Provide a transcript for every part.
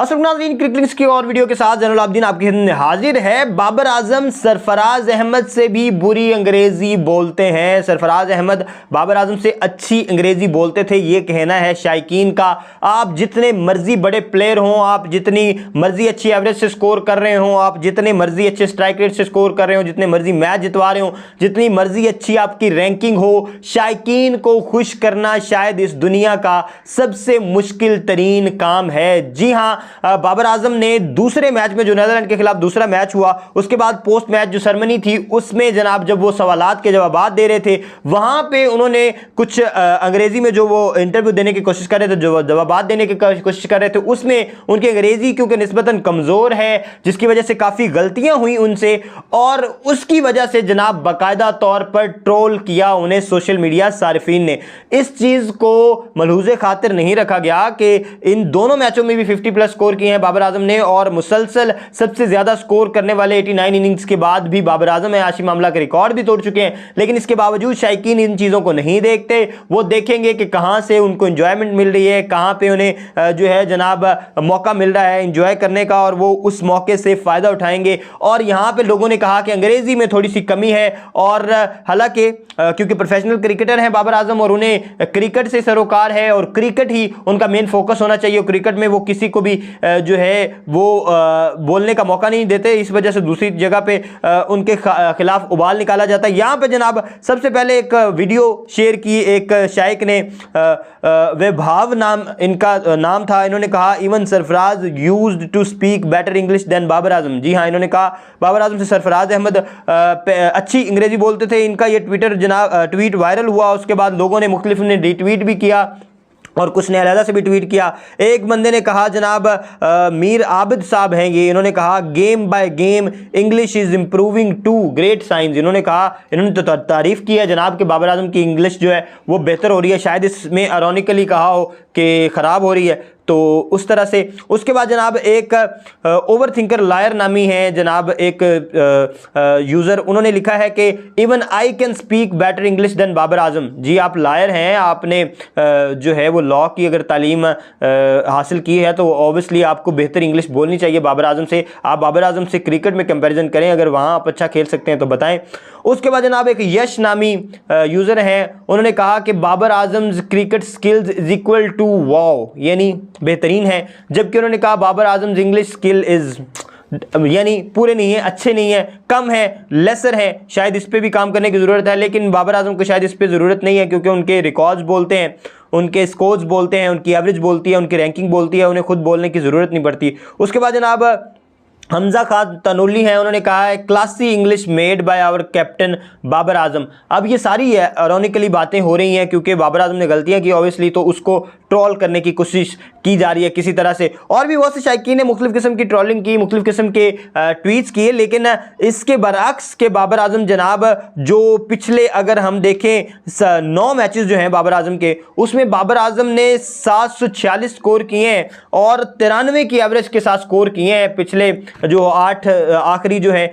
नाज़रीन, क्रिकेट की और वीडियो के साथ जैनुल आबिदीन आपकी खिदमत में हाजिर है। बाबर आजम सरफराज अहमद से भी बुरी अंग्रेजी बोलते हैं। सरफराज अहमद बाबर आजम से अच्छी अंग्रेजी बोलते थे, ये कहना है शायकीन का। आप जितने मर्जी बड़े प्लेयर हों, आप जितनी मर्जी अच्छी एवरेज से स्कोर कर रहे हों, आप जितने मर्जी अच्छे स्ट्राइक रेट से स्कोर कर रहे हो, जितने मर्जी मैच जितवा रहे हो, जितनी मर्जी अच्छी आपकी रैंकिंग हो, शायकीन को खुश करना शायद इस दुनिया का सबसे मुश्किल तरीन काम है। जी हां, बाबर आजम ने दूसरे मैच में जो नीदरलैंड के खिलाफ दूसरा मैच हुआ, उसके बाद पोस्ट मैच जो सेरेमनी थी उसमें जनाब जब वो सवालात के जवाब दे रहे थे, वहां पे उन्होंने कुछ अंग्रेजी में जो वो इंटरव्यू देने की कोशिश कर रहे थे, जो जवाब देने की कोशिश कर रहे थे, उसमें उनकी अंग्रेजी क्योंकि निस्बतन कमजोर है, जिसकी वजह से काफी गलतियां हुई उनसे, और उसकी वजह से जनाब बाकायदा तौर पर ट्रोल किया उन्हें सोशल मीडिया सारिफीन ने। इस चीज को मलहूज़े खातिर नहीं रखा गया कि इन दोनों मैचों में भी 50+ स्कोर किए हैं बाबर आजम ने, और मुसलसल सबसे ज्यादा स्कोर करने वाले 89 इनिंग्स के बाद भी बाबर आजम है। आशिम आमला का रिकॉर्ड भी तोड़ चुके हैं, लेकिन इसके बावजूद शायकीन इन चीजों को नहीं देखते। वो देखेंगे कि कहां से उनको एंजॉयमेंट मिल रही है, कहां पे उन्हें जो है जनाब मौका मिल रहा है एंजॉय करने का, और वो उस मौके से फायदा उठाएंगे। और यहां पे लोगों ने कहा कि अंग्रेजी में थोड़ी सी कमी है, और हालांकि क्योंकि प्रोफेशनल क्रिकेटर हैं बाबर आजम और उन्हें क्रिकेट से सरोकार है और क्रिकेट ही उनका मेन फोकस होना चाहिए, क्रिकेट में वो किसी को भी जो है वो बोलने का मौका नहीं देते, इस वजह से दूसरी जगह पे उनके खिलाफ उबाल निकाला जाता है। यहां पे जनाब सबसे पहले एक वीडियो शेयर की एक शायक ने, वैभाव नाम इनका नाम था, इन्होंने कहा even Sarfaraz used to speak better English than Babar Azam. जी हाँ, इन्होंने कहा बाबर आजम से सरफराज अहमद अच्छी अंग्रेजी बोलते थे। इनका ये ट्वीट वायरल हुआ, उसके बाद लोगों ने मुख्तलिफ ने रीट्वीट भी किया और कुछ ने अलहदा से भी ट्वीट किया। एक बंदे ने कहा जनाब मीर आबिद साहब हैं ये, इन्होंने कहा game by game English is improving to great science. इन्होंने कहा, इन्होंने तो तारीफ की है जनाब कि बाबर आजम की इंग्लिश जो है वो बेहतर हो रही है, शायद इसमें आयरॉनिकली कहा हो कि ख़राब हो रही है, तो उस तरह से। उसके बाद जनाब एक ओवर थिंकर लायर नामी है जनाब एक यूज़र, उन्होंने लिखा है कि even I can speak better English than Babar Azam. जी आप लायर हैं, आपने जो है वो लॉ की अगर तालीम हासिल की है तो ऑब्वियसली आपको बेहतर इंग्लिश बोलनी चाहिए बाबर आजम से। आप बाबर आजम से क्रिकेट में कंपैरिजन करें, अगर वहाँ आप अच्छा खेल सकते हैं तो बताएं। उसके बाद जनाब एक यश नामी यूज़र हैं, उन्होंने कहा कि Babar Azam cricket skills is equal to wow, यानी बेहतरीन है, जबकि उन्होंने कहा Babar Azam English skill is यानी पूरे नहीं है, अच्छे नहीं है, कम है, लेसर है, शायद इस पे भी काम करने की ज़रूरत है। लेकिन बाबर आजम को शायद इस पे ज़रूरत नहीं है, क्योंकि उनके रिकॉर्ड्स बोलते हैं, उनके स्कोर्स बोलते हैं, उनकी एवरेज बोलती है, उनकी रैंकिंग बोलती है, उन्हें खुद बोलने की ज़रूरत नहीं पड़ती। उसके बाद जनाब हमजा खान तनोली हैं, उन्होंने कहा है classy English made by our captain Babar Azam. अब ये सारी आयरॉनिकली बातें हो रही हैं क्योंकि बाबर आजम ने गलतियां की ऑब्वियसली, तो उसको ट्रोल करने की कोशिश की जा रही है किसी तरह से। और भी बहुत से शायकीन ने मुख्तलिफ किस्म की ट्रोलिंग की, मुख्तलिफ किस्म के ट्वीट्स किए, लेकिन इसके बरअक्स के बाबर आजम जनाब जो पिछले अगर हम देखें 9 मैचेस जो हैं बाबर आजम के, उसमें बाबर आजम ने 746 स्कोर किए हैं और 93 की एवरेज के साथ स्कोर किए हैं। पिछले जो 8 आखिरी जो है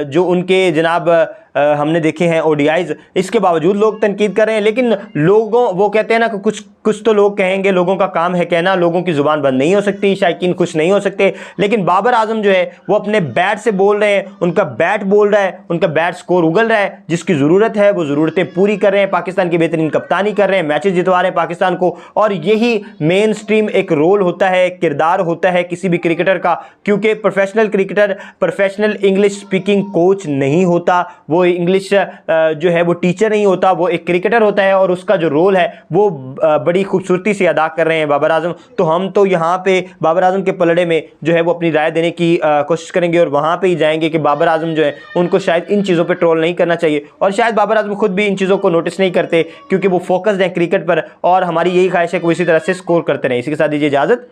जो उनके जनाब हमने देखे हैं ओडीआईज, इसके बावजूद लोग तनकीद कर रहे हैं। लेकिन लोगों, वो कहते हैं ना कि कुछ तो लोग कहेंगे, लोगों का काम है कहना, लोगों की जुबान बंद नहीं हो सकती, शायकीन खुश नहीं हो सकते। लेकिन बाबर आजम जो है वो अपने बैट से बोल रहे हैं, उनका बैट बोल रहा है, उनका बैट स्कोर उगल रहा है, जिसकी ज़रूरत है वो ज़रूरतें पूरी कर रहे हैं, पाकिस्तान की बेहतरीन कप्तानी कर रहे हैं, मैचेस जितवा रहे हैं पाकिस्तान को। और यही मेन स्ट्रीम एक रोल होता है, किरदार होता है किसी भी क्रिकेटर का, क्योंकि professional cricketer professional English speaking coach नहीं होता, वो इंग्लिश जो है वो टीचर नहीं होता, वो एक क्रिकेटर होता है, और उसका जो रोल है वो बड़ी खूबसूरती से अदा कर रहे हैं बाबर आजम। तो हम तो यहाँ पे बाबर आजम के पलड़े में जो है वो अपनी राय देने की कोशिश करेंगे और वहाँ पे ही जाएंगे कि बाबर आजम जो है उनको शायद इन चीज़ों पे ट्रोल नहीं करना चाहिए, और शायद बाबर आजम खुद भी इन चीज़ों को नोटिस नहीं करते क्योंकि वो फोकस्ड हैं क्रिकेट पर, और हमारी यही ख्वाहिश है कि वो इसी तरह से स्कोर करते रहें। इसी के साथ दीजिए इजाज़त।